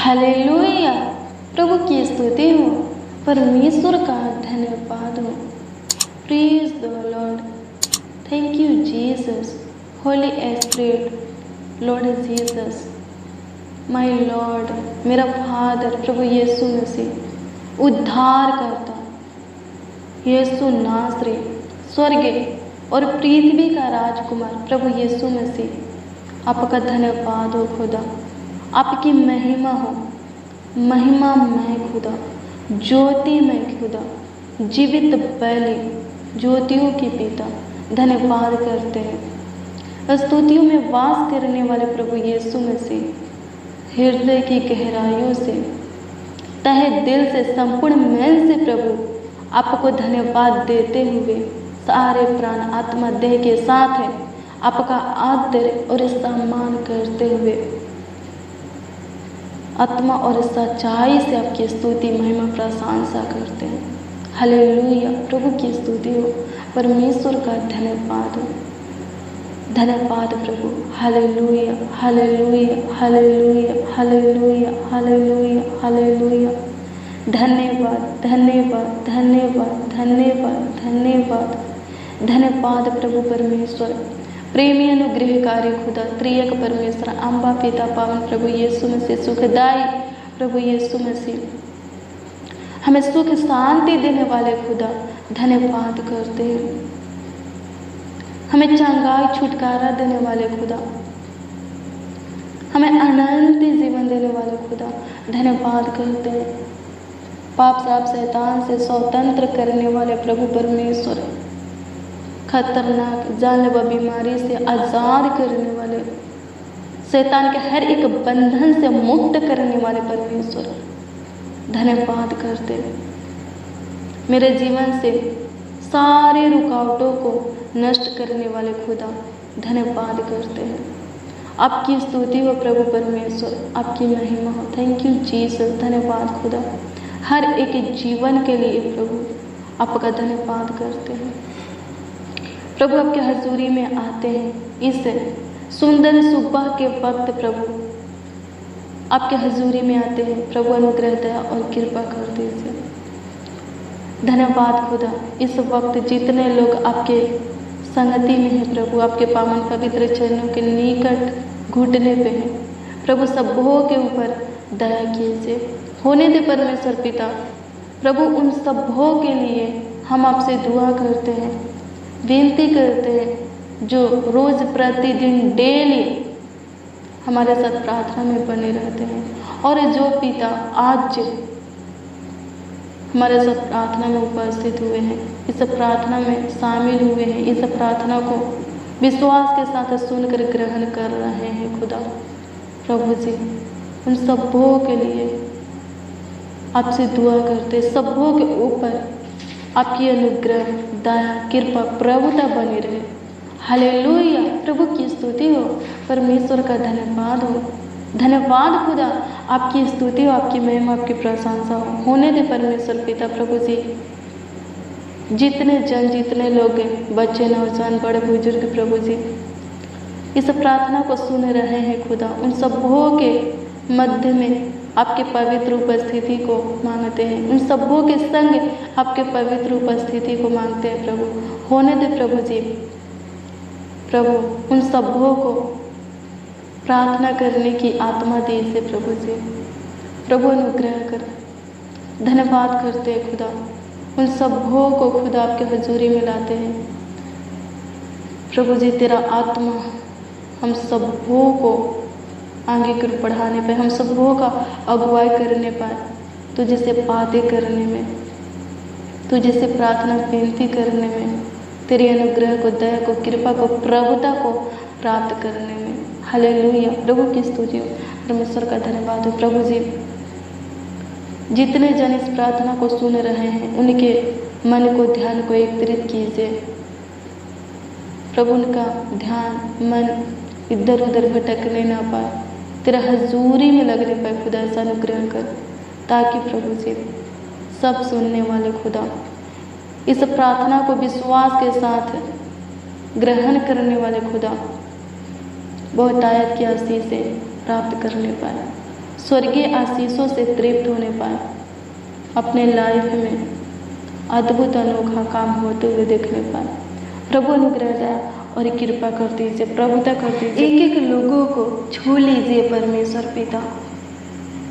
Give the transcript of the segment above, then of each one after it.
Hallelujah, प्रभु की स्तुति हो, परमेश्वर का धन्यवाद हो। Praise the Lord. Thank you Jesus, Holi spirit, Lord Jesus, my Lord, मेरा फादर प्रभु यीशु मसीह, उद्धार करता यीशु नासरी, स्वर्ग और पृथ्वी का राजकुमार प्रभु यीशु मसीह, आपका धन्यवाद हो खुदा। आपकी महिमा हो, महिमा में खुदा, ज्योति में खुदा, जीवित बलि, ज्योतियों के पिता, धन्यवाद करते हैं। स्तुतियों में वास करने वाले प्रभु यीशु मसीह, हृदय की गहराइयों से, तहे दिल से, संपूर्ण मन से प्रभु आपको धन्यवाद देते हुए सारे प्राण आत्मा देह के साथ है आपका आदर और सम्मान करते हुए आत्मा और सच्चाई से आपकी स्तुति महिमा प्रशंसा करते हैं। हालेलुया, प्रभु की स्तुति हो, परमेश्वर का धन्यवाद हो, धन्यवाद प्रभु। हालेलुया, हालेलुया, हालेलुया, हालेलुया, हालेलुया, हालेलुया। धन्यवाद, धन्यवाद, धन्यवाद, धन्यवाद, धन्यवाद, धन्यवाद प्रभु परमेश्वर, प्रेमी अनुग्रहकारी खुदा, त्रिएक परमेश्वर, अम्बा पिता पावन प्रभु यीशु मसीह, सुखदाई प्रभु यीशु मसीह, हमें सुख शांति देने वाले खुदा, धन्यवाद करते हैं। हमें चंगाई छुटकारा देने वाले खुदा, हमें अनंत जीवन देने वाले खुदा, धन्यवाद करते हैं। पाप साप शैतान से स्वतंत्र करने वाले प्रभु परमेश्वर, खतरनाक जानलेवा बीमारी से आजाद करने वाले, शैतान के हर एक बंधन से मुक्त करने वाले परमेश्वर, धन्यवाद करते हैं। मेरे जीवन से सारे रुकावटों को नष्ट करने वाले खुदा, धन्यवाद करते हैं। आपकी स्तुति हो प्रभु परमेश्वर, आपकी महिमा हो। थैंक यू जीसस, धन्यवाद खुदा। हर एक जीवन के लिए प्रभु आपका धन्यवाद करते हैं। प्रभु आपके हजूरी में आते हैं इस सुंदर सुबह के वक्त, प्रभु आपके हजूरी में आते हैं। प्रभु अनुग्रह दया और कृपा कर दीजिए। धन्यवाद खुदा, इस वक्त जितने लोग आपके संगति में हैं प्रभु, आपके पावन पवित्र चरणों के निकट घुटने पे हैं प्रभु, सबों के ऊपर दया कीजिए। होने दे परमेश्वर पिता, प्रभु उन सबों के लिए हम आपसे दुआ करते हैं, विनती करते हैं, जो रोज प्रतिदिन डेली हमारे साथ प्रार्थना में बने रहते हैं, और जो पिता आज हमारे साथ प्रार्थना में उपस्थित हुए हैं, इस प्रार्थना में शामिल हुए हैं, इस प्रार्थना को विश्वास के साथ सुनकर ग्रहण कर रहे हैं खुदा, प्रभु जी उन सबों के लिए आपसे दुआ करते, सबों के ऊपर आपकी अनुग्रह दया कृपा प्रभुता बनी रहे। हालेलुया, प्रभु की स्तुति हो, परमेश्वर का धन्यवाद हो। धन्यवाद खुदा, आपकी स्तुति हो, आपकी महिमा, आपकी प्रशंसा हो। होने दे परमेश्वर पिता प्रभु जी, जितने जन, जितने लोग, बच्चे, नौजवान, बड़े बुजुर्ग प्रभु जी इस प्रार्थना को सुन रहे हैं खुदा, उन सबों के मध्य में आपके पवित्र उपस्थिति को मांगते हैं। उन सबों के संग आपके पवित्र उपस्थिति को मांगते हैं प्रभु। होने दे प्रभु जी, प्रभु उन सबों को प्रार्थना करने की आत्मा दीजिए प्रभु जी। प्रभु अनुग्रह कर, धन्यवाद करते हैं खुदा, उन सबों को खुदा आपके हजूरी में लाते हैं प्रभु जी। तेरा आत्मा हम सबों को आगे कर बढ़ाने पर, हम सबों का अगुवाई करने पर, तुझे से बातें करने में, तुझे से प्रार्थना विनती करने में, तेरी अनुग्रह को, दया को, कृपा को, प्रभुता को प्राप्त करने में। हालेलुया, प्रभु की स्तुति हो, परमेश्वर का धन्यवाद हो। प्रभु जी जितने जन इस प्रार्थना को सुन रहे हैं, उनके मन को, ध्यान को एकत्रित कीजिए प्रभु। उनका ध्यान, मन इधर उधर भटकने ना पाए, तेरा हजूरी में लगने पाए खुदा, ऐसा अनुग्रह कर, ताकि प्रभु जी सब सुनने वाले खुदा इस प्रार्थना को विश्वास के साथ ग्रहण करने वाले खुदा बहुतायत की आशीष से प्राप्त करने पाए। स्वर्गीय आशीषों से तृप्त होने पाए, अपने लाइफ में अद्भुत अनोखा काम होते हुए देखने पाए। प्रभु अनुग्रह दया और कृपा कर दीजिए, प्रभुता कर दीजिए। एक एक लोगों को छू लीजिए परमेश्वर पिता,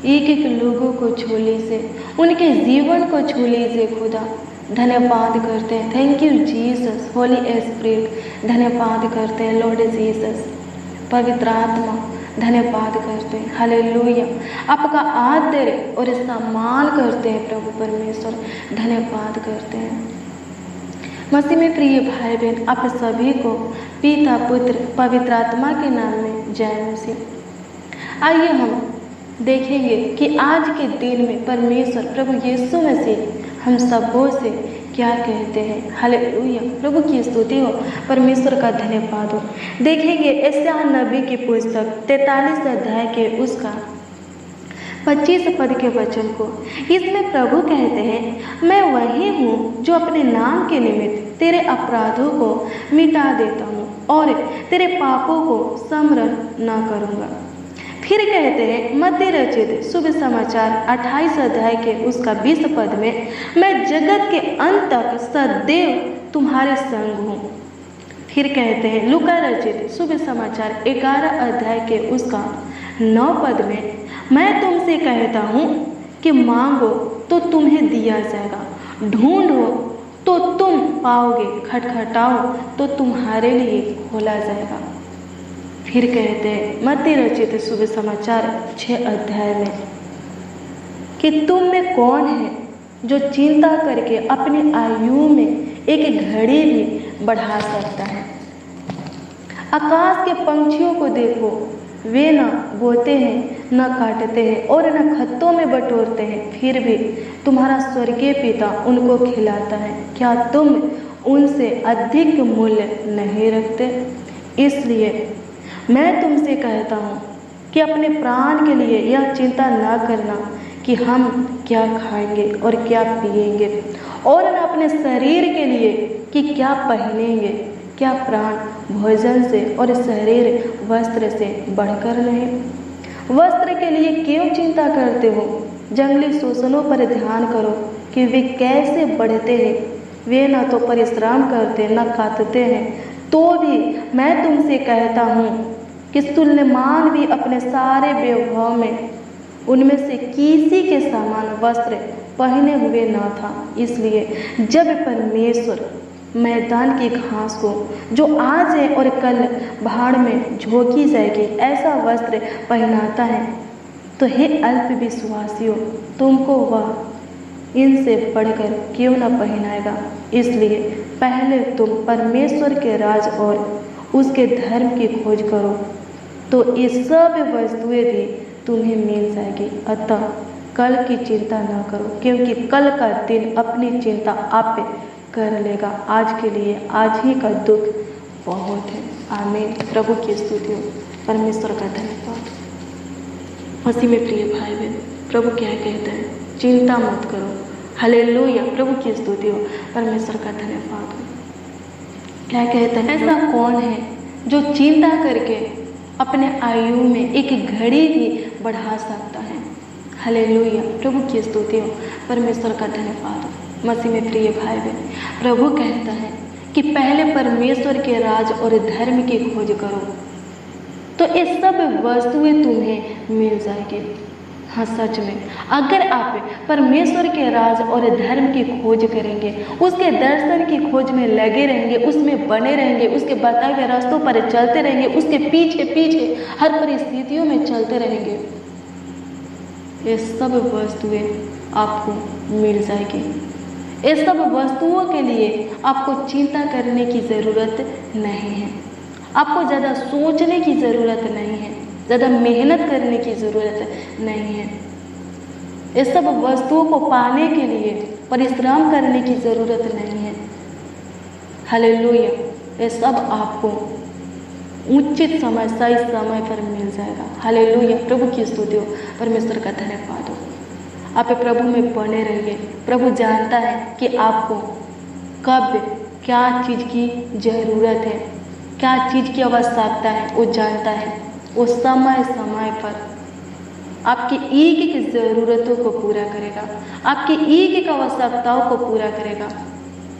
एक एक लोगों को छू लीजिए, उनके जीवन को छू लीजिए खुदा। धन्यवाद करते हैं, thank you Jesus, Holi spirit, धन्यवाद करते हैं लॉर्ड जीसस, पवित्र आत्मा धन्यवाद करते हैं, हालेलुया। आपका आदर और सम्मान करते हैं प्रभु परमेश्वर, धन्यवाद करते हैं। मसीह में प्रिय भाई बहन, आप सभी को पिता पुत्र पवित्र आत्मा के नाम में जय मसीह। आइए हम देखेंगे कि आज के दिन में परमेश्वर प्रभु यीशु मसीह हम सबों से क्या कहते हैं। हालेलुया, प्रभु की स्तुति हो, परमेश्वर का धन्यवाद हो। देखेंगे यशायाह नबी की पुस्तक 43 अध्याय के उसका 25 पद के वचन को। इसमें प्रभु कहते हैं, मैं वही हूँ जो अपने नाम के निमित्त तेरे अपराधों को मिटा देता हूँ और तेरे पापों को स्मरण न करूँगा। फिर कहते हैं मत्ती रचित शुभ समाचार 28 अध्याय के उसका 20 पद में, मैं जगत के अंत तक सदैव तुम्हारे संग हूँ। फिर कहते हैं लूका रचित शुभ समाचार 11 अध्याय के उसका 9 पद में, मैं तुमसे कहता हूँ कि मांगो तो तुम्हें दिया जाएगा, ढूंढो तो तुम पाओगे, खटखटाओ तो तुम्हारे लिए खोला जाएगा। फिर कहते हैं मत्ती रचित शुभ समाचार 6 अध्याय में कि तुम में कौन है जो चिंता करके अपनी आयु में एक घड़ी भी बढ़ा सकता है। आकाश के पंछियों को देखो, वे न बोते हैं, न काटते हैं और न खत्तों में बटोरते हैं, फिर भी तुम्हारा स्वर्गीय पिता उनको खिलाता है। क्या तुम उनसे अधिक मूल्य नहीं रखते? इसलिए मैं तुमसे कहता हूँ कि अपने प्राण के लिए यह चिंता न करना कि हम क्या खाएंगे और क्या पिएंगे, और न अपने शरीर के लिए कि क्या पहनेंगे। क्या प्राण भोजन से और शरीर वस्त्र से बढ़कर नहीं? वस्त्र के लिए क्यों चिंता करते हो? जंगली शोषणों पर ध्यान करो कि वे कैसे बढ़ते हैं। वे न तो परिश्रम करते न काटते हैं, तो भी मैं तुमसे कहता हूँ कि सुलेमान भी अपने सारे वैभव में उनमें से किसी के समान वस्त्र पहने हुए न था। इसलिए जब परमेश्वर मैदान की घास को जो आज है और कल भाड़ में झोंकी जाएगी ऐसा वस्त्र पहनाता है, तो हे अल्प विश्वासियों, तुमको वह इनसे बढ़कर क्यों न पहनाएगा। इसलिए पहले तुम परमेश्वर के राज और उसके धर्म की खोज करो, तो ये सब वस्तुएं भी तुम्हें मिल जाएगी। अतः कल की चिंता न करो, क्योंकि कल का दिन अपनी चिंता आप कर लेगा। आज के लिए आज ही का दुख बहुत है। आमीन। प्रभु की स्तुति हो, परमेश्वर का धन्यवाद। मसीह में प्रिय भाई बहन, प्रभु क्या कहते हैं? चिंता मत करो। हालेलुया, प्रभु की स्तुति हो, परमेश्वर का धन्यवाद हो। क्या कहते हैं? ऐसा कौन है जो चिंता करके अपने आयु में एक घड़ी भी बढ़ा सकता है? हालेलुया, प्रभु की स्तुति हो, परमेश्वर का धन्यवाद हो। मसीह में प्रिय भाई बहन, प्रभु कहता है कि पहले परमेश्वर के राज और धर्म की खोज करो, तो ये सब वस्तुएं तुम्हें मिल जाएगी। हाँ, सच में अगर आप परमेश्वर के राज और धर्म की खोज करेंगे, उसके दर्शन की खोज में लगे रहेंगे, उसमें बने रहेंगे, उसके बताए हुए रास्तों पर चलते रहेंगे, उसके पीछे पीछे हर परिस्थितियों में चलते रहेंगे, ये सब वस्तुएं आपको मिल जाएगी। ये सब वस्तुओं के लिए आपको चिंता करने की ज़रूरत नहीं है, आपको ज़्यादा सोचने की ज़रूरत नहीं है, ज़्यादा मेहनत करने की ज़रूरत नहीं है। ये सब वस्तुओं को पाने के लिए परिश्रम करने की ज़रूरत नहीं है। हालेलुया, ये सब आपको उचित समय सही समय पर मिल जाएगा। हालेलुया, प्रभु की स्तुति हो, परमेश्वर का धन्यवाद हो। आप प्रभु में बने रहिए। प्रभु जानता है कि आपको कब क्या चीज़ की ज़रूरत है, क्या चीज़ की आवश्यकता है, वो जानता है। वो समय समय पर आपकी एक एक ज़रूरतों को पूरा करेगा, आपकी एक एक आवश्यकताओं को पूरा करेगा।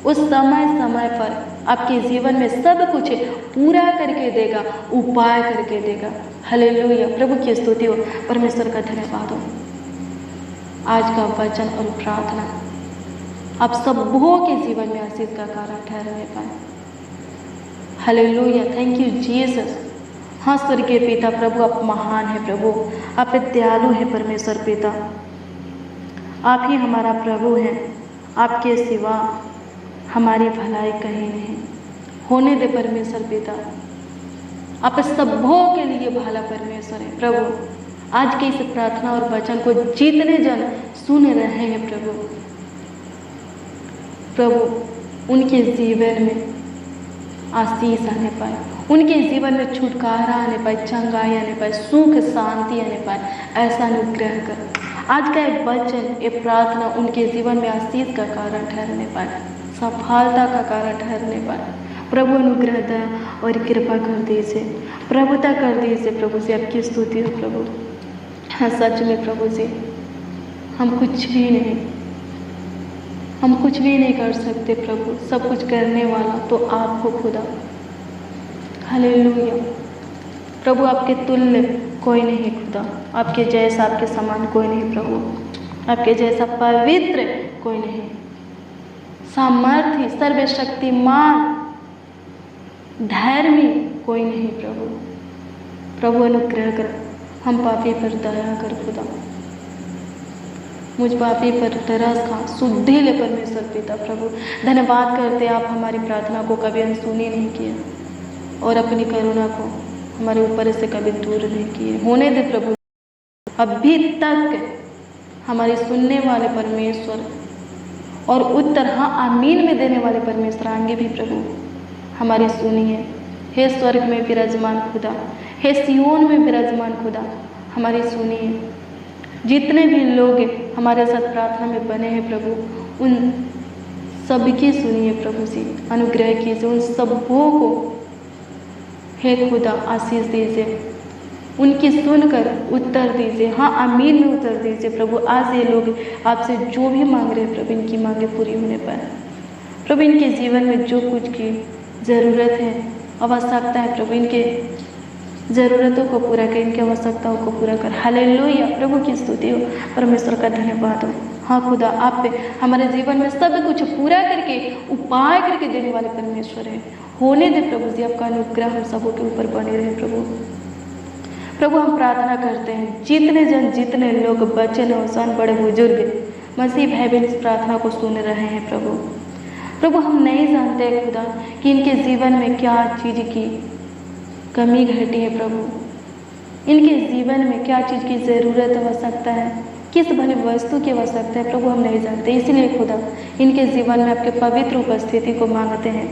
उस समय समय पर आपके जीवन में सब कुछ पूरा करके देगा, उपाय करके देगा। हालेलुया, प्रभु की स्तुति हो, परमेश्वर का धन्यवाद हो। आज का वचन और प्रार्थना आप सबों के जीवन में आशीष का कारण ठहरने पाए। Hallelujah, thank you Jesus. हाँ स्वर्गीय पिता प्रभु, आप महान है प्रभु, आप दयालु है परमेश्वर पिता, आप ही हमारा प्रभु हैं, आपके सिवा हमारी भलाई कहीं नहीं। होने दे परमेश्वर पिता, आप सबों के लिए भला परमेश्वर है प्रभु। आज के इस प्रार्थना और वचन को जितने जन सुन रहे हैं प्रभु उनके जीवन में आशीष आने पाए, उनके जीवन में छुटकारा आने पाए, चंगाई आने पाए, सुख शांति आने पाए, ऐसा अनुग्रह कर। आज का एक वचन, ये प्रार्थना उनके जीवन में आशीष का कारण ठहरने पाए, सफलता का कारण ठहरने पाए। प्रभु अनुग्रह दया और कृपा कर दीजिए, प्रभुता कर दीजिए प्रभु जी। आपकी स्तुति हो प्रभु। हाँ सच में प्रभु जी, हम कुछ भी नहीं कर सकते प्रभु, सब कुछ करने वाला तो आप हो खुदा। हालेलुया प्रभु, आपके तुल्य कोई नहीं खुदा, आपके जैसा, आपके समान कोई नहीं प्रभु, आपके जैसा पवित्र कोई नहीं, सामर्थ्य, सर्वशक्तिमान, धर्मी कोई नहीं प्रभु। प्रभु अनुग्रह कर, हम पापी पर दया कर खुदा, मुझ पापी पर तरस खा, शुद्धि ले परमेश्वर पिता। प्रभु धन्यवाद करते, आप हमारी प्रार्थना को कभी अनसुनी नहीं किया और अपनी करुणा को हमारे ऊपर से कभी दूर नहीं किए। होने दे प्रभु, अभी तक हमारे सुनने वाले परमेश्वर और उत्तर हाँ आमीन में देने वाले परमेश्वर आगे भी प्रभु हमारी सुनिए। हे स्वर्ग में विराजमान खुदा, हे सियोन में विराजमान खुदा, हमारी सुनिए। जितने भी लोग हमारे साथ प्रार्थना में बने हैं प्रभु, उन सबकी सुनिए प्रभु जी, अनुग्रह कीजिए, उन सबों को हे खुदा आशीष दीजिए, उनकी सुनकर उत्तर दीजिए, हाँ आमीन में उत्तर दीजिए प्रभु। आज ये लोग आपसे जो भी मांग रहे हैं प्रभु, इनकी मांगे पूरी होने पाए प्रभु। इनके जीवन में जो कुछ की ज़रूरत है, आवश्यकता है प्रभु, इनके ज़रूरतों को पूरा कर, इनकी आवश्यकताओं को पूरा कर। हालेलुया, प्रभु की स्तुति हो, परमेश्वर का धन्यवाद हो। हाँ खुदा, आप पे हमारे जीवन में सब कुछ पूरा करके उपाय करके देने वाले परमेश्वर है। होने दे प्रभु जी, आपका अनुग्रह हम सबों के ऊपर बने रहे प्रभु। प्रभु हम प्रार्थना करते हैं, जितने लोग बच्चे, नौजवान, बड़े बुजुर्ग मसीह भाई बहन इस प्रार्थना को सुन रहे हैं प्रभु हम नहीं जानते खुदा कि इनके जीवन में क्या चीज़ की कमी घटी है प्रभु, इनके जीवन में क्या चीज़ की ज़रूरत आवश्यकता है, किस भले वस्तु की आवश्यकता है प्रभु हम नहीं जानते। इसलिए खुदा इनके जीवन में आपके पवित्र उपस्थिति को मांगते हैं,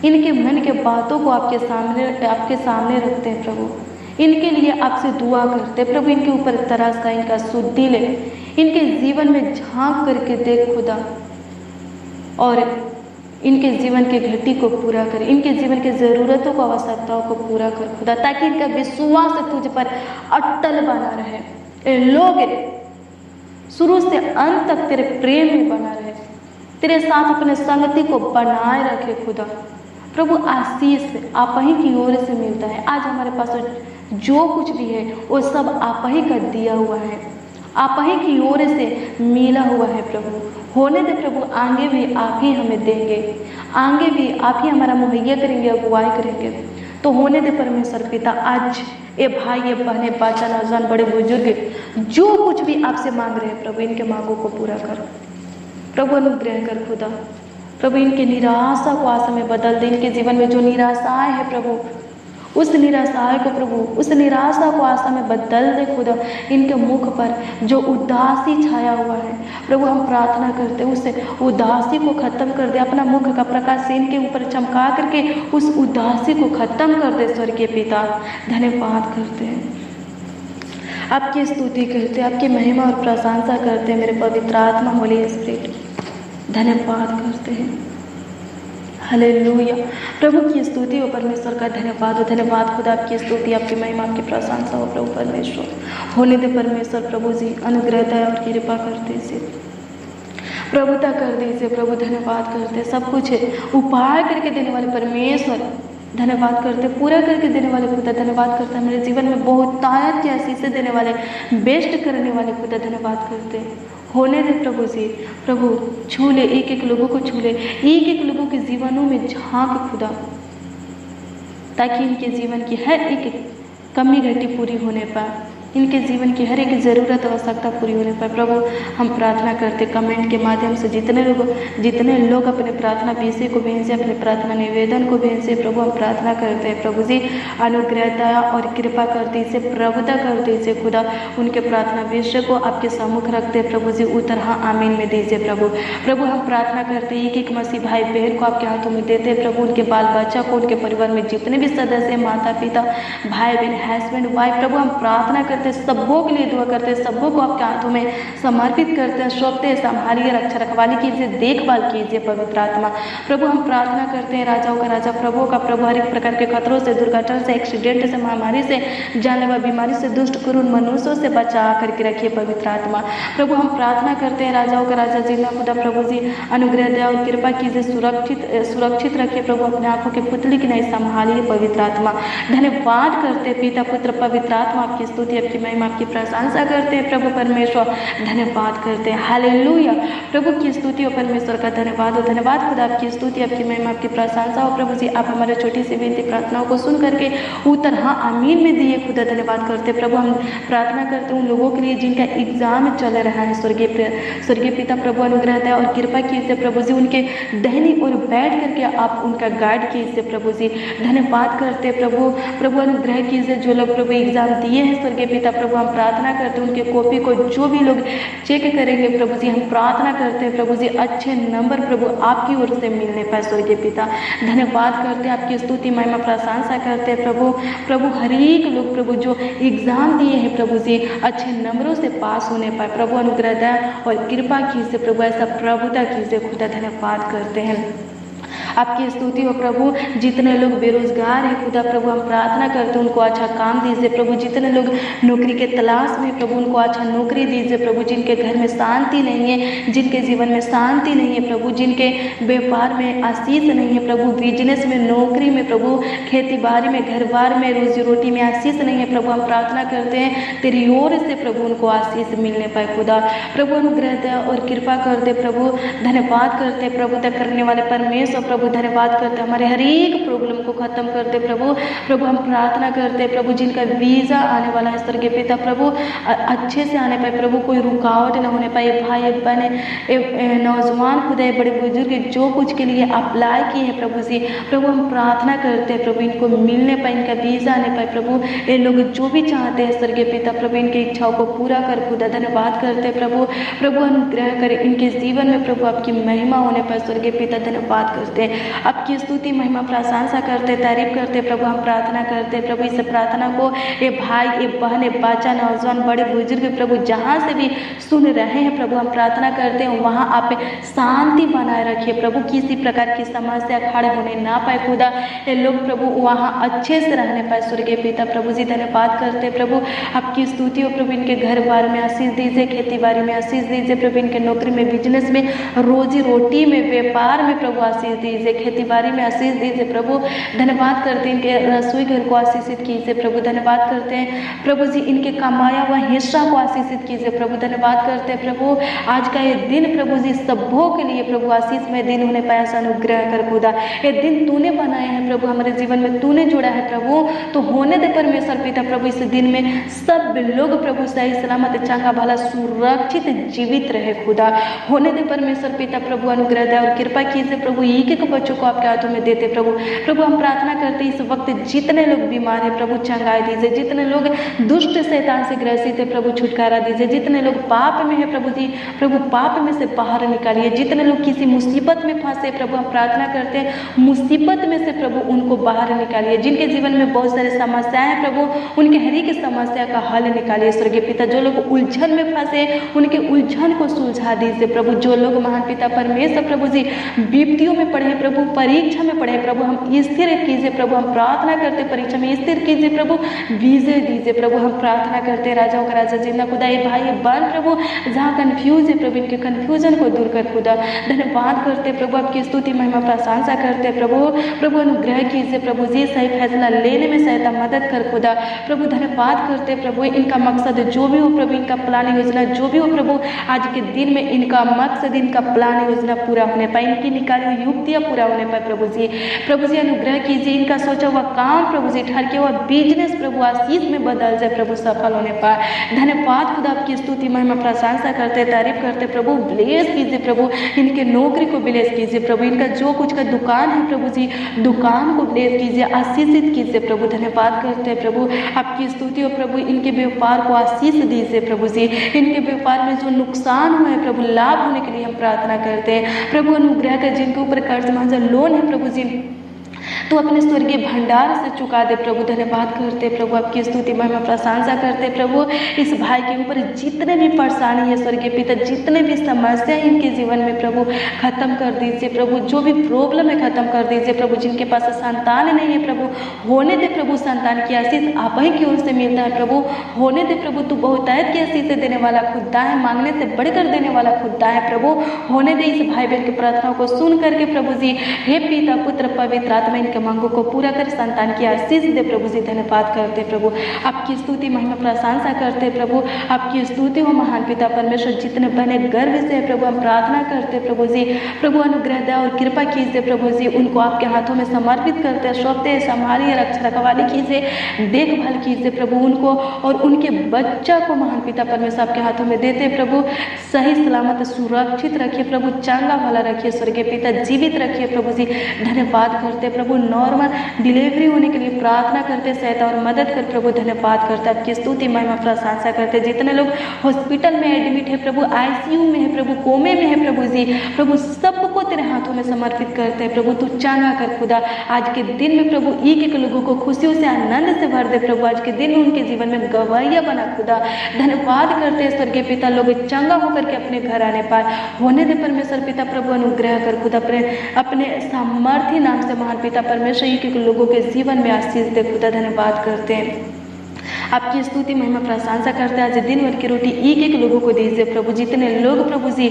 इनके मन के बातों को आपके सामने रखते हैं प्रभु। इनके लिए आपसे दुआ करते हैं प्रभु, इनके ऊपर तरस का, इनका शुद्धि ले, इनके जीवन में झांक करके देख खुदा और इनके जीवन के घटी को पूरा कर, इनके जीवन के ज़रूरतों को, आवश्यकताओं को पूरा कर खुदा, ताकि इनका विश्वास तुझ पर अटल बना रहे, ये लोग शुरू से अंत तक तेरे प्रेम में बना रहे, तेरे साथ अपने संगति को बनाए रखे खुदा। प्रभु आशीष आप ही की ओर से मिलता है। आज हमारे पास जो कुछ भी है वो सब आप ही का दिया हुआ है, आप ही की ओर से मिला हुआ है प्रभु। होने दे प्रभु, आगे भी आप ही हमें देंगे, आगे भी आप ही हमारा मुहैया करेंगे, अगुवाई करेंगे। तो होने दे परमेश्वर पिता, आज ये भाई, ये बहने, बच्चा, नौजवान, बड़े बुजुर्ग जो कुछ भी आपसे मांग रहे हैं प्रभु, इनके मांगों को पूरा कर प्रभु, अनुग्रह कर खुदा। प्रभु इनके निराशा को आशा में बदल दे, इनके जीवन में जो निराशाएं है प्रभु, उस निराशाएं को प्रभु, उस निराशा को आशा में बदल दे खुदा। इनके मुख पर जो उदासी छाया हुआ है प्रभु, हम प्रार्थना करते उस उदासी को खत्म कर दे, अपना मुख का प्रकाश इनके ऊपर चमका करके उस उदासी को खत्म कर दे स्वर्गीय पिता। धन्यवाद करते हैं, आपकी स्तुति करते हैं, आपकी महिमा और प्रशंसा करते हैं मेरे पवित्र आत्मा होली स्पिरिट। धन्यवाद करते हैं, हालेलुया। प्रभु की स्तुति हो, परमेश्वर का धन्यवाद हो। धन्यवाद खुदा, आपकी स्तुति, आपकी महिमा, आपकी प्रशंसा हो प्रभु परमेश्वर। होने दे परमेश्वर प्रभु जी, अनुग्रह दया और कृपा करते से प्रभुता कर दीजिए प्रभु। धन्यवाद करते, सब कुछ उपाय करके देने वाले परमेश्वर धन्यवाद करते, पूरा करके देने वाले खुदा धन्यवाद करते, हमारे जीवन में बहुतायत की आशीष देने वाले, बेस्ट करने वाले खुदा धन्यवाद करते। होने दे प्रभु जी, प्रभु छू ले, एक एक लोगों को छू ले, एक एक लोगों के जीवनों में झांक खुदा, ताकि इनके जीवन की हर एक कमी घटी पूरी होने पाए, इनके जीवन की हर एक ज़रूरत आवश्यकता पूरी होने पर प्रभु हम प्रार्थना करते। कमेंट के माध्यम से जितने लोग अपने प्रार्थना विषय को भेजे, अपने प्रार्थना निवेदन को भेजे प्रभु, हम प्रार्थना करते हैं प्रभु जी, अनुग्रह दया और कृपा कर दीजिए, प्रभुता कर दीजिए खुदा। उनके प्रार्थना विषय को आपके सम्मुख रखते प्रभु जी, उत्तर हाँ आमीन में दीजिए प्रभु। प्रभु हम प्रार्थना करते, एक एक मसीह भाई बहन को आपके हाथों में देते प्रभु, उनके बाल बच्चा को, उनके परिवार में जितने भी सदस्य, माता पिता, भाई बहन, हस्बैंड वाइफ, प्रभु हम प्रार्थना करते, सबों के लिए दुआ करते, सबों को आपके हाथों में समर्पित करते हैं, सौंपते, संभालिए, रक्षा रखवाली कीजिए, देखभाल कीजिए पवित्र आत्मा। प्रभु हम प्रार्थना करते हैं, राजाओं का राजा, प्रभु का प्रभु, हर एक प्रकार के खतरों से, दुर्घटना से, एक्सीडेंट से, महामारी से, जानलेवा बीमारी से, दुष्ट क्रूर मनुष्यों से बचा करके रखिए पवित्र आत्मा। प्रभु हम प्रार्थना करते हैं, राजाओं का राजा जिला खुदा प्रभु जी, अनुग्रह दया और कृपा कीजिए, सुरक्षित रखिए प्रभु, अपने आंखों के पुतली की नहीं संभालिए पवित्र आत्मा। धन्यवाद करते पिता पुत्र पवित्र आत्मा, आपकी स्तुति, आपकी महिमा, आपकी प्रशंसा करते हैं प्रभु परमेश्वर, धन्यवाद करते हैं। हालेलुया। प्रभु की स्तुति हो, परमेश्वर का धन्यवाद हो। धन्यवाद खुदा, आपकी स्तुति, आपकी महिमा, आपकी प्रशंसा हो प्रभु जी। आप हमारे छोटी सी विनती प्रार्थनाओं को सुन करके उत्तर हाँ आमीन में दिए खुदा, धन्यवाद करते प्रभु। हम प्रार्थना करते उन लोगों के लिए जिनका एग्जाम चल रहा है, स्वर्गीय पिता प्रभु, अनुग्रह दया और कृपा कीजिए प्रभु जी, उनके दहनी और बैठ करके आप उनका गाइड कीजिए प्रभु जी, धन्यवाद करते प्रभु अनुग्रह कीजिए। जो लोग प्रभु एग्जाम दिए हैं स्वर्गीय पिता प्रभु, हम प्रार्थना करते हैं उनके कॉपी को जो भी लोग चेक करेंगे प्रभु जी, हम प्रार्थना करते हैं प्रभु जी, अच्छे नंबर प्रभु आपकी ओर से मिलने पाए स्वर्गीय पिता, धन्यवाद करते हैं, आपकी स्तुति महिमा प्रशंसा करते हैं प्रभु हर एक लोग प्रभु जो एग्जाम दिए हैं प्रभु जी, अच्छे नंबरों से पास होने पाए प्रभु, अनुग्रह दया और कृपा कीजिए प्रभु, ऐसा प्रभुता कीजिए खुदा, धन्यवाद करते हैं। आपकी स्तुति हो प्रभु। जितने लोग बेरोजगार हैं खुदा प्रभु, हम प्रार्थना करते हैं उनको अच्छा काम दीजिए प्रभु। जितने लोग नौकरी के तलाश में प्रभु, उनको अच्छा नौकरी दीजिए प्रभु। जिनके घर में शांति नहीं है, जिनके जीवन में शांति नहीं है प्रभु, जिनके व्यापार में आशीष नहीं है प्रभु, बिजनेस में, नौकरी में प्रभु, खेती बाड़ी में, घर बार में, रोजी रोटी में आशीष नहीं है प्रभु, हम प्रार्थना करते हैं तेरी ओर से प्रभु उनको आशीष मिलने पाए खुदा प्रभु, अनुग्रह दया और कृपा कर दे प्रभु, धन्यवाद करते प्रभु, तक करने वाले परमेश्वर प्रभु, धन्यवाद करते हमारे हर एक प्रॉब्लम को खत्म कर दे प्रभु हम प्रार्थना करते प्रभु, जिनका वीज़ा आने वाला है स्वर्गीय पिता प्रभु, अच्छे से आने पाए प्रभु, कोई रुकावट न होने पाए, भाई बहने नौजवान खुदा बड़े बुजुर्ग जो कुछ के लिए अप्लाई किए हैं प्रभु जी, प्रभु हम प्रार्थना करते हैं प्रभु इनको मिलने पाए, इनका वीज़ा आने पाए प्रभु, ये लोग जो भी चाहते हैं स्वर्गीय पिता प्रभु इनकी इच्छाओं को पूरा कर खुदा, धन्यवाद करते प्रभु अनुग्रह करें इनके जीवन में प्रभु, आपकी महिमा होने पर स्वर्गीय पिता धन्यवाद करते हैं, आपकी स्तुति महिमा प्रशंसा करते, तारीफ करते प्रभु, हम प्रार्थना करते प्रभु, इस प्रार्थना को ये भाई, ये बहन, ये बच्चा, नौजवान, बड़े बुजुर्ग प्रभु जहाँ से भी सुन रहे हैं प्रभु, हम प्रार्थना करते हैं वहाँ आप शांति बनाए रखिए प्रभु, किसी प्रकार की समस्या खड़े होने ना पाए खुदा, ये लोग प्रभु वहाँ अच्छे से रहने पाए स्वर्गीय पिता प्रभु जी, धन्यवाद करते प्रभु, आपकी स्तुति हो प्रभु, इनके घर बार में आशीष दीजिए, खेती बाड़ी में आशीष दीजिए प्रभु, इनके नौकरी में, बिजनेस में, रोजी रोटी में, व्यापार में प्रभु आशीष दीजिए, खेती बाड़ी में आशीष दीजिए प्रभु, धन्यवाद करते हैं इनके रसोई घर को आशीषित कीजिए प्रभु, धन्यवाद करते हैं प्रभु जी, इनके कमाया हुआ हिस्सा को आशीषित कीजिए प्रभु, धन्यवाद करते हैं प्रभु, आज का ये दिन प्रभु जी सबों के लिए प्रभु आशीष में दिन होने पाया, ऐसा अनुग्रह कर खुदा, ये दिन तूने बनाया है प्रभु, हमारे जीवन में तूने जोड़ा है प्रभु, तो होने दे परमेश्वर पिता प्रभु, इस दिन में सब लोग प्रभु सही सलामत, चंगा भला, सुरक्षित जीवित रहे खुदा, होने दे परमेश्वर पिता प्रभु, अनुग्रह दया और कृपा कीजिए प्रभु, एक एक बच्चों को आपके हाथों में देते प्रभु हम प्रार्थना करते इस वक्त जितने लोग बीमार हैं प्रभु चंगाई दीजिए, जितने लोग दुष्ट शैतान से ग्रसित है प्रभु छुटकारा दीजिए, जितने लोग पाप में है प्रभु जी प्रभु पाप में से बाहर निकालिए, जितने लोग किसी मुसीबत में फंसे प्रभु हम प्रार्थना करते हैं मुसीबत में से प्रभु उनको बाहर निकालिए, जिनके जीवन में बहुत सारे समस्याएं हैं प्रभु उनके हर एक समस्या का हल निकालिए स्वर्गीय पिता, जो लोग उलझन में फंसे उनके उलझन को सुलझा दीजिए प्रभु, जो लोग महान पिता परमेश्वर प्रभु जी विपत्तियों में पड़े पढ़े प्रभु, परीक्षा में पढ़े प्रभु, हम स्थिर कीजिए प्रभु, हम प्रार्थना करते परीक्षा में स्थिर कीजिए प्रभु, विजय दीजिए प्रभु, हम प्रार्थना करते राजाओं का राजा जिंदा खुदा, ये भाई बहन प्रभु जहाँ कन्फ्यूज है प्रभु, इनके कन्फ्यूजन को दूर कर खुदा। धन्यवाद करते प्रभु, आपकी स्तुति महिमा प्रशंसा करते प्रभु अनुग्रह कीजिए प्रभु जी, सही फैसला लेने में सहायता मदद कर खुदा। प्रभु धन्यवाद करते प्रभु, इनका मकसद जो भी हो प्रभु, इनका प्लान योजना जो भी हो प्रभु, आज के दिन में इनका मकसद, इनका प्लान योजना पूरा होने पाए, इनकी निकाली हुई युक्तियाँ पूरा होने पाए प्रभु जी अनुग्रह कीजिए, इनका सोचा हुआ काम प्रभु जी, ठहर हुआ बिजनेस प्रभु आशीष में बदल जाए प्रभु, सफल होने पाए। धन्यवाद खुदा, आपकी स्तुति महिमा प्रशंसा करते तारीफ करते प्रभु, ब्लेस कीजिए प्रभु, इनके नौकरी को ब्लेस कीजिए प्रभु, इनका जो कुछ का दुकान है प्रभु जी, दुकान को ब्लेस कीजिए, आशीषित कीजिए प्रभु। धन्यवाद करते हैं प्रभु, आपकी स्तुति हो प्रभु, इनके व्यापार को आशीष दीजिए प्रभु जी, इनके व्यापार में जो नुकसान हुए प्रभु, लाभ होने के लिए हम प्रार्थना करते हैं प्रभु। अनुग्रह कर, जिनके ऊपर कर्ज मांझा लोन है प्रभु जी, तो अपने स्वर्गीय भंडार से चुका दे प्रभु। धन्यवाद करते प्रभु, आपकी स्तुति महिमा प्रशंसा करते प्रभु, इस भाई के ऊपर जितने भी परेशानी है स्वर्गीय पिता, जितने भी समस्या है इनके जीवन में प्रभु खत्म कर दीजिए प्रभु, जो भी प्रॉब्लम है खत्म कर दीजिए प्रभु। जिनके पास संतान नहीं है प्रभु, होने दे प्रभु, संतान की आशीष आप ही की ओर से मिलता है प्रभु, होने दे प्रभु, तू बहुतायत की आशीष से देने वाला खुदा है, मांगने से बढ़कर देने वाला खुदा है प्रभु। होने दे इस भाई बहन की प्रार्थनाओं को सुन करके प्रभु जी, हे पिता पुत्र पवित्र आत्मा, इनके मांगों को पूरा कर, संतान की आशीष दे प्रभु जी। धन्यवाद करते प्रभु, आपकी स्तुति महिमा प्रशंसा करते प्रभु, आपकी स्तुति हो महान पिता परमेश्वर। जितने बने गर्व से प्रभु हम प्रार्थना करते प्रभु जी, प्रभु अनुग्रह दया और कृपा कीजिए प्रभु जी, उनको आपके हाथों में समर्पित करते, सौंपते, संभालिए, रक्षा रखवाली कीजिए, देखभाल कीजिए प्रभु उनको और उनके बच्चा को महान पिता परमेश्वर आपके हाथों में देते प्रभु, सही सलामत सुरक्षित रखिए प्रभु, चंगा भला रखिए स्वर्गीय पिता, जीवित रखिए प्रभु जी। धन्यवाद करते प्रभु, नॉर्मल डिलीवरी होने के लिए प्रार्थना करते, सहायता और मदद कर प्रभु। धन्यवाद करते, आपकी स्तुति महिमा प्रशंसा करते। जितने लोग हॉस्पिटल में एडमिट है प्रभु, आईसीयू में है प्रभु, कोमे में है प्रभु जी, प्रभु सबको तेरे हाथों में समर्पित करते हैं प्रभु, तू चंगा कर खुदा। आज के दिन में प्रभु एक एक लोगों को खुशियों से, आनंद से भर दे प्रभु, आज के दिन में उनके जीवन में गवाहियाँ बना खुदा। धन्यवाद करते हैं स्वर्गीय पिता, लोग चंगा होकर के अपने घर आने पाए, होने दे परमेश्वर पिता प्रभु, अनुग्रह कर खुदा, अपने सामर्थ्य नाम से महान पिता परमेश्वर एक एक लोगों के जीवन में आशीष दे खुदा। धन्यवाद करते हैं, आपकी स्तुति महिमा प्रशंसा करते हैं। आज दिन भर की रोटी एक एक लोगों को दीजिए प्रभु। जितने लोग प्रभु जी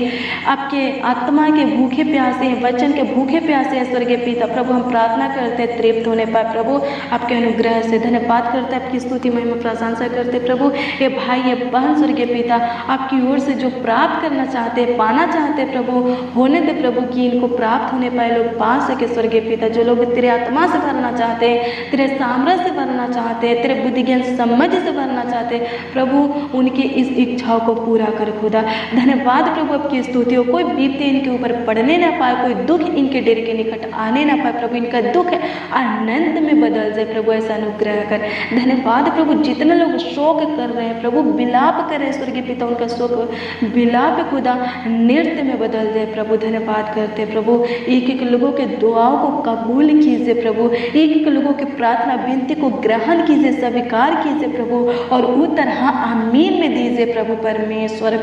आपके आत्मा के भूखे प्यासे हैं, वचन के भूखे प्यासे हैं स्वर्गीय पिता प्रभु, हम प्रार्थना करते हैं तृप्त होने पाए प्रभु आपके अनुग्रह से। धन्यवाद करते हैं, आपकी स्तुति महिमा प्रशंसा करते प्रभु। ये भाई ये बहन स्वर्गीय पिता आपकी ओर से जो प्राप्त करना चाहते हैं, पाना चाहते हैं प्रभु, होने दे प्रभु कि इनको प्राप्त होने पाए, लोग पा सके स्वर्गीय पिता। जो लोग तेरे आत्मा से भरना चाहते हैं, तेरे सामर्थ्य से भरना चाहते हैं, तेरे बुद्धि ज्ञान समझ से भरना चाहते प्रभु, उनकी इस इच्छाओं को पूरा कर खुदा। धन्यवाद प्रभु, आपकी स्तुति हो। कोई विपत्ति इनके ऊपर पड़ने ना पाए, कोई दुख इनके डेरे के निकट आने ना पाए प्रभु, इनका दुख आनंद में बदल जाए प्रभु, ऐसा अनुग्रह कर। धन्यवाद प्रभु, जितने लोग शोक कर रहे हैं प्रभु, विलाप कर रहे हैं स्वर्गीय पिता, उनका शोक विलाप खुदा नृत्य में बदल जाए प्रभु। धन्यवाद करते प्रभु, एक एक लोगों के दुआओं को कबूल कीजिए प्रभु, एक एक लोगों की प्रार्थना विनती को ग्रहण कीजिए, स्वीकार कीजिए प्रभु और उत्तर हाँ आमीन में दीजिए प्रभु परमेश्वर।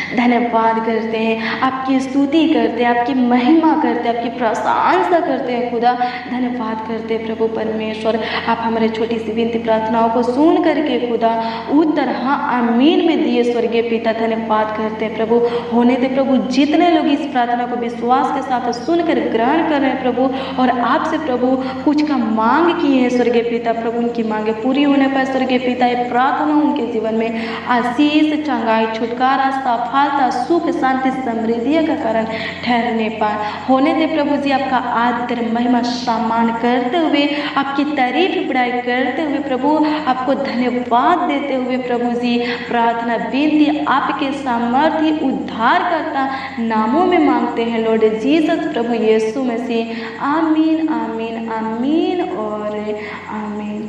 धन्यवाद करते हैं, आपकी स्तुति करते हैं, आपकी महिमा करते हैं, आपकी प्रशंसा करते हैं खुदा। धन्यवाद करते हैं प्रभु परमेश्वर, आप हमारे छोटी सी विनती प्रार्थनाओं को सुन करके खुदा उत्तर हाँ आमीन में दिए स्वर्गीय पिता। धन्यवाद करते हैं प्रभु, होने दे प्रभु जितने लोग इस प्रार्थना को विश्वास के साथ सुनकर ग्रहण कर रहे हैं प्रभु और आपसे प्रभु कुछ का मांग किए हैं स्वर्गीय पिता प्रभु, उनकी मांगे पूरी होने पर स्वर्गीय पिता ये प्रार्थना उनके जीवन में आशीष, चंगाई, छुटकारा, सफलता, सुख, शांति, समृद्धि का कारण ठहरने पाए। होने दे प्रभु जी आपका आदर महिमा सम्मान करते हुए, आपकी तारीफ बड़ाई करते हुए प्रभु, आपको धन्यवाद देते हुए प्रभु जी प्रार्थना विनती आपके सामर्थ्य उद्धार करता नामों में मांगते हैं लॉर्ड जीसस प्रभु यीशु मसीह। आमीन आमीन आमीन और आमीन।